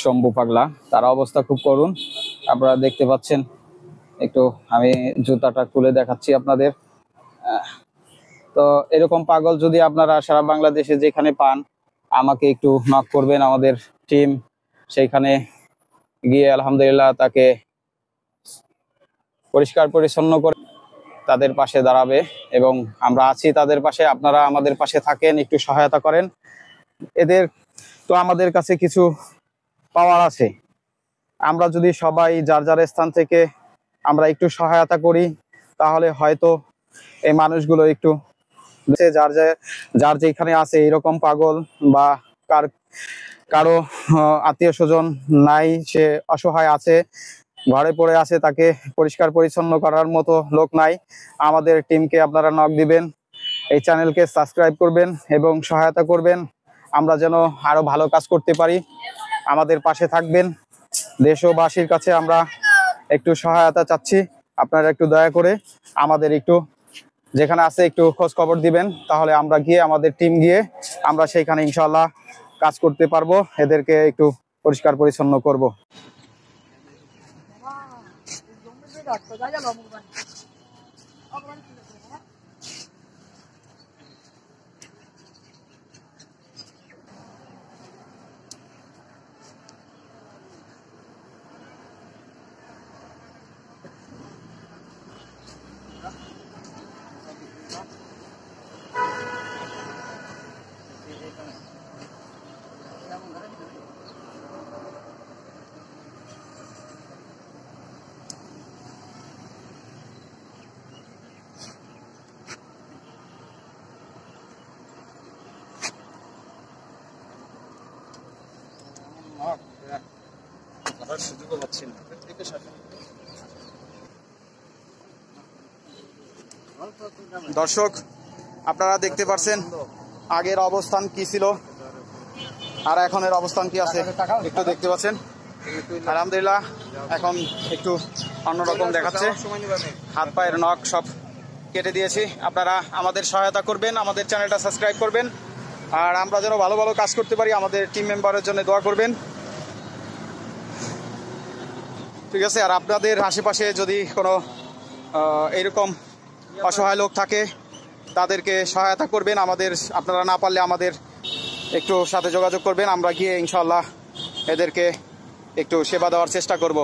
শম্ভু পাগলা, তার অবস্থা খুব করুণ, আপনারা দেখতে পাচ্ছেন। একটু আমি জুতাটা খুলে দেখাচ্ছি আপনাদের। তো এরকম পাগল যদি আপনারা সারা বাংলাদেশে যেখানে পান, আমাকে একটু নক করবেন। আমাদের টিম সেইখানে গিয়ে আলহামদুলিল্লাহ তাকে পরিষ্কার পরিচ্ছন্ন করে তাদের পাশে দাঁড়াবে, এবং আমরা আছি তাদের পাশে। আপনারা আমাদের পাশে থাকেন, একটু সহায়তা করেন এদের। তো আমাদের কাছে কিছু পাওয়ার আছে, আমরা যদি সবাই যার যার স্থান থেকে আমরা একটু সহায়তা করি, তাহলে হয়তো এই মানুষগুলো একটু যার যেখানে আছে এরকম পাগল বা কারো আত্মীয় স্বজন নাই, সে অসহায় আছে, ঘরে পড়ে আছে, তাকে পরিষ্কার পরিচ্ছন্ন করার মতো লোক নাই, আমাদের টিমকে আপনারা নক দিবেন, এই চ্যানেলকে সাবস্ক্রাইব করবেন এবং সহায়তা করবেন, আমরা যেন আরো ভালো কাজ করতে পারি। আমাদের পাশে থাকবেন। দেশবাসীর কাছে আমরা একটু সহায়তা চাচ্ছি, আপনারা একটু দয়া করে আমাদের একটু যেখানে আছে একটু খোঁজ খবর দিবেন, তাহলে আমরা গিয়ে আমাদের টিম গিয়ে আমরা সেইখানে ইনশাল্লাহ কাজ করতে পারবো, এদেরকে একটু পরিষ্কার পরিচ্ছন্ন করব। দর্শক, আপনারা দেখতে পাচ্ছেন আগের অবস্থান কি ছিল আর এখনের অবস্থান কি আছে, একটু দেখতে পাচ্ছেন। আলহামদুলিল্লাহ এখন একটু অন্যরকম দেখাচ্ছে, হাত পায়ের নখ সব কেটে দিয়েছি। আপনারা আমাদের সহায়তা করবেন, আমাদের চ্যানেলটা সাবস্ক্রাইব করবেন, আর আমরা যেন ভালো ভালো কাজ করতে পারি, আমাদের টিম মেম্বারের জন্য দোয়া করবেন, ঠিক আছে। আর আপনাদের আশেপাশে যদি কোনো এইরকম অসহায় লোক থাকে, তাদেরকে সহায়তা করবেন। আপনারা না পারলে আমাদের একটু সাথে যোগাযোগ করবেন, আমরা গিয়ে ইনশাল্লাহ এদেরকে একটু সেবা দেওয়ার চেষ্টা করব।